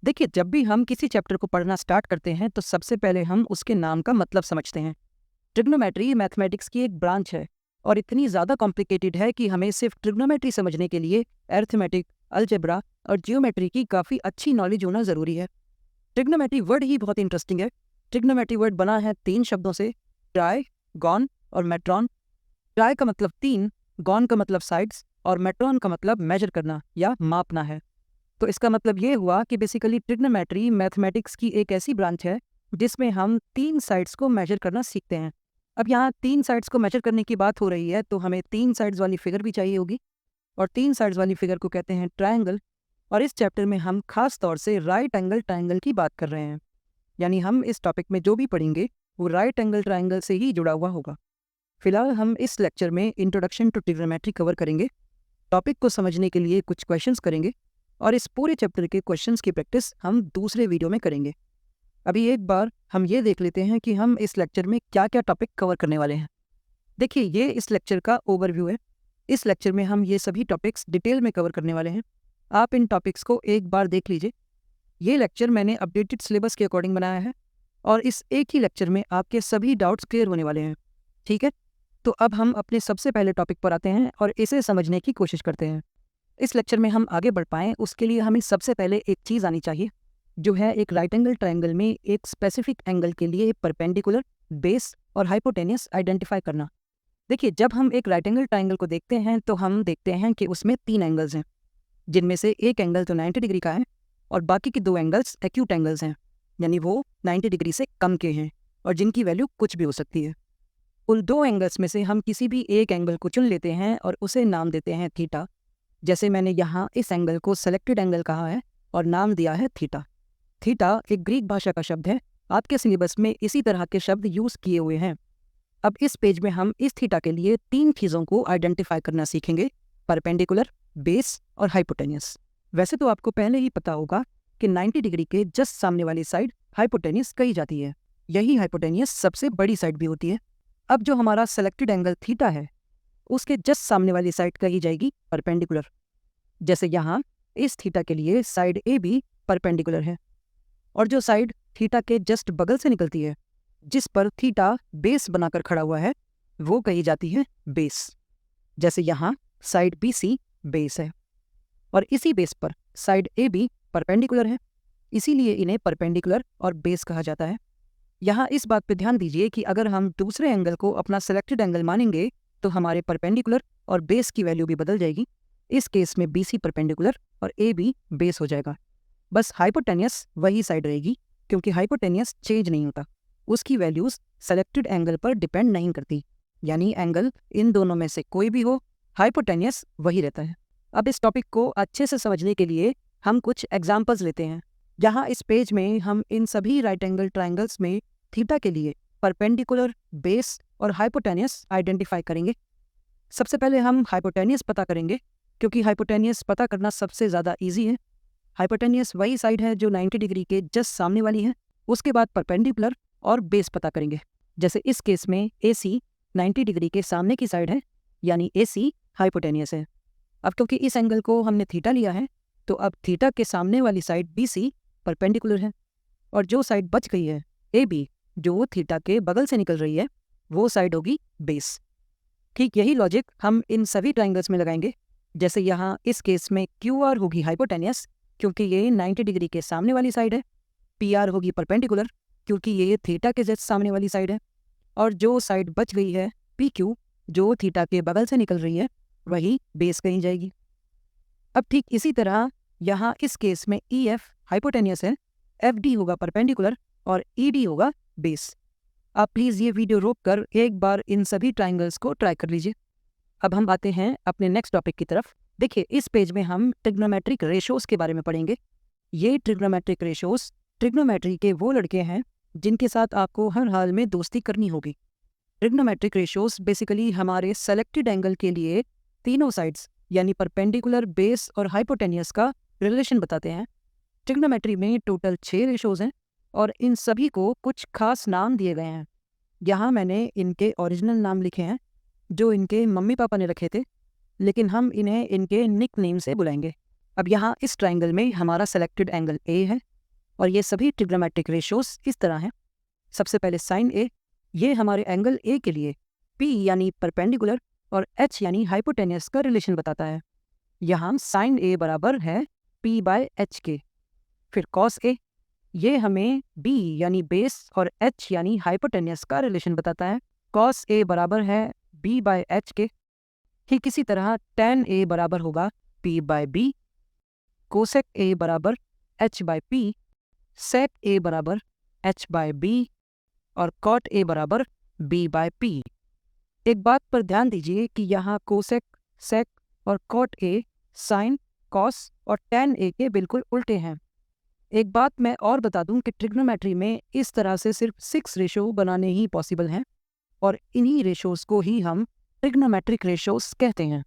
देखिए, जब भी हम किसी चैप्टर को पढ़ना स्टार्ट करते हैं तो सबसे पहले हम उसके नाम का मतलब समझते हैं। ट्रिग्नोमेट्री मैथमेटिक्स की एक ब्रांच है और इतनी ज़्यादा कॉम्प्लिकेटेड है कि हमें सिर्फ ट्रिग्नोमेट्री समझने के लिए अरिथमेटिक, अलजेब्रा और जियोमेट्री की काफ़ी अच्छी नॉलेज होना ज़रूरी है। ट्रिग्नोमेट्री वर्ड ही बहुत इंटरेस्टिंग है। ट्रिग्नोमेट्री वर्ड बना है 3 शब्दों से, ट्राई, गॉन और मेट्रॉन। ट्राई का मतलब 3, गॉन का मतलब साइड्स और मेट्रॉन का मतलब मेजर करना या मापना है। तो इसका मतलब ये हुआ कि बेसिकली ट्रिग्नोमेट्री मैथमेटिक्स की एक ऐसी ब्रांच है जिसमें हम 3 साइड्स को मेजर करना सीखते हैं। अब यहाँ 3 साइड्स को मेजर करने की बात हो रही है तो हमें 3 साइड्स वाली फिगर भी चाहिए होगी और 3 साइड्स वाली फिगर को कहते हैं ट्रायंगल। और इस चैप्टर में हम खास तौर से राइट एंगल ट्रायंगल की बात कर रहे हैं। यानी हम इस टॉपिक में जो भी पढ़ेंगे वो राइट एंगल ट्रायंगल से ही जुड़ा हुआ होगा। फिलहाल हम इस लेक्चर में इंट्रोडक्शन टू ट्रिग्नोमेट्री कवर करेंगे। टॉपिक को समझने के लिए कुछ क्वेश्चंस करेंगे और इस पूरे चैप्टर के क्वेश्चंस की प्रैक्टिस हम दूसरे वीडियो में करेंगे। अभी एक बार हम ये देख लेते हैं कि हम इस लेक्चर में क्या क्या टॉपिक कवर करने वाले हैं। देखिए, ये इस लेक्चर का ओवरव्यू है। इस लेक्चर में हम ये सभी टॉपिक्स डिटेल में कवर करने वाले हैं। आप इन टॉपिक्स को एक बार देख लीजिए। ये लेक्चर मैंने अपडेटेड सिलेबस के अकॉर्डिंग बनाया है और इस एक ही लेक्चर में आपके सभी डाउट्स क्लियर होने वाले हैं। ठीक है, तो अब हम अपने सबसे पहले टॉपिक पर आते हैं और इसे समझने की कोशिश करते हैं। इस लेक्चर में हम आगे बढ़ पाएँ उसके लिए हमें सबसे पहले एक चीज़ आनी चाहिए, जो है एक राइट एंगल ट्रायंगल में एक स्पेसिफिक एंगल के लिए परपेंडिकुलर, बेस और हाइपोटेनियस आइडेंटिफाई करना। देखिए, जब हम एक राइट एंगल ट्रायंगल को देखते हैं तो हम देखते हैं कि उसमें 3 एंगल्स हैं, जिनमें से एक एंगल तो 90 डिग्री का है और बाकी के 2 एंगल्स एक्यूट एंगल्स हैं, यानी वो 90 डिग्री से कम के हैं और जिनकी वैल्यू कुछ भी हो सकती है। उन 2 एंगल्स में से हम किसी भी एक एंगल को चुन लेते हैं और उसे नाम देते हैं थीटा। जैसे मैंने यहाँ इस एंगल को सेलेक्टेड एंगल कहा है और नाम दिया है थीटा। थीटा एक ग्रीक भाषा का शब्द है। आपके सिलेबस में इसी तरह के शब्द यूज किए हुए हैं। अब इस पेज में हम इस थीटा के लिए 3 चीज़ों को आइडेंटिफाई करना सीखेंगे, परपेंडिकुलर, बेस और हाइपोटेनियस। वैसे तो आपको पहले ही पता होगा कि 90 डिग्री के जस्ट सामने वाली साइड हाइपोटेनियस कही जाती है। यही हाइपोटेनियस सबसे बड़ी साइड भी होती है। अब जो हमारा सेलेक्टेड एंगल थीटा है उसके जस्ट सामने वाली साइड कही जाएगी परपेंडिकुलर। जैसे यहाँ इस थीटा के लिए साइड ए भी परपेंडिकुलर है और जो साइड थीटा के जस्ट बगल से निकलती है, जिस पर थीटा बेस बनाकर खड़ा हुआ है, वो कही जाती है बेस। जैसे यहाँ साइड बी सी बेस है और इसी बेस पर साइड ए भी परपेंडिकुलर है, इसीलिए इन्हें परपेंडिकुलर और बेस कहा जाता है। यहाँ इस बात पे ध्यान दीजिए कि अगर हम दूसरे एंगल को अपना सेलेक्टेड एंगल मानेंगे तो हमारे परपेंडिकुलर और बेस की वैल्यू भी बदल जाएगी। इस केस में बी सी परपेंडिकुलर और ए बी बेस हो जाएगा। बस हाइपोटेनियस वही साइड रहेगी, क्योंकि हाइपोटेनियस चेंज नहीं होता। उसकी वैल्यूज सेलेक्टेड एंगल पर डिपेंड नहीं करती, यानी एंगल इन दोनों में से कोई भी हो, हाइपोटेनियस वही रहता है। अब इस टॉपिक को अच्छे से समझने के लिए हम कुछ एग्जाम्पल्स लेते हैं। यहाँ इस पेज में हम इन सभी राइट एंगल ट्राइंगल्स में थीटा के लिए परपेंडिकुलर, बेस और हाइपोटेनियस आइडेंटिफाई करेंगे। सबसे पहले हम हाइपोटेनियस पता करेंगे, क्योंकि हाइपोटेनियस पता करना सबसे ज़्यादा इजी है। हाइपोटेनियस वही साइड है जो 90 डिग्री के जस्ट सामने वाली है। उसके बाद परपेंडिकुलर और बेस पता करेंगे। जैसे इस केस में ए सी 90 डिग्री के सामने की साइड है, यानी ए सी हाइपोटेनियस है। अब क्योंकि इस एंगल को हमने थीटा लिया है, तो अब थीटा के सामने वाली साइड बी सी परपेंडिकुलर है और जो साइड बच गई है ए बी, जो थीटा के बगल से निकल रही है, वो साइड होगी बेस। ठीक यही लॉजिक हम इन सभी ट्राइंगल्स में लगाएंगे। जैसे यहाँ इस केस में क्यू आर होगी हाइपोटेनियस, क्योंकि ये 90 डिग्री के सामने वाली साइड है। पी आर होगी परपेंडिकुलर, क्योंकि ये थीटा के जस्ट सामने वाली साइड है। और जो साइड बच गई है पी क्यू, जो थीटा के बगल से निकल रही है, वही बेस कही जाएगी। अब ठीक इसी तरह यहाँ इस केस में ई एफ हाइपोटेनियस है, एफ डी होगा परपेंडिकुलर और ई डी होगा बेस। आप प्लीज़ ये वीडियो रोक कर एक बार इन सभी ट्राइंगल्स को ट्राई कर लीजिए। अब हम आते हैं अपने नेक्स्ट टॉपिक की तरफ। देखिए, इस पेज में हम ट्रिग्नोमेट्रिक रेशोज़ के बारे में पढ़ेंगे। ये ट्रिग्नोमेट्रिक रेशोज़ ट्रिग्नोमेट्री के वो लड़के हैं जिनके साथ आपको हर हाल में दोस्ती करनी होगी। ट्रिग्नोमेट्रिक रेशोज़ बेसिकली हमारे सेलेक्टेड एंगल के लिए तीनों साइड्स यानी परपेंडिकुलर, बेस और हाइपोटेनियस का रिलेशन बताते हैं। ट्रिग्नोमेट्री में टोटल 6 रेशोज़ हैं और इन सभी को कुछ खास नाम दिए गए हैं। यहाँ मैंने इनके ओरिजिनल नाम लिखे हैं जो इनके मम्मी पापा ने रखे थे, लेकिन हम इन्हें इनके निक नेम से बुलाएंगे। अब यहाँ इस ट्राइंगल में हमारा सेलेक्टेड एंगल ए है और ये सभी ट्रिग्नोमेट्रिक रेशियोज इस तरह हैं। सबसे पहले साइन ए, ये हमारे एंगल ए के लिए पी यानी परपेंडिकुलर और एच यानी हाइपोटेनियस का रिलेशन बताता है। यहाँ साइन ए बराबर है पी बाय एच के। फिर कॉस ए, ये हमें बी यानी बेस और एच यानी हाइपोटेनियस का रिलेशन बताता है। कॉस ए बराबर है बी बाय एच के। ठीक इसी तरह टैन ए बराबर होगा P by B, cosec A बराबर H by P, sec A बराबर एच बाय बी और कॉट ए बराबर बी बाय पी। एक बात पर ध्यान दीजिए कि यहाँ कोसेक, सेक और कॉट ए साइन, कॉस और टैन ए के बिल्कुल उल्टे हैं। एक बात मैं और बता दूं कि ट्रिग्नोमेट्री में इस तरह से सिर्फ 6 रेशो बनाने ही पॉसिबल हैं और इन्हीं रेशोज़ को ही हम ट्रिग्नोमेट्रिक रेशोज़ कहते हैं।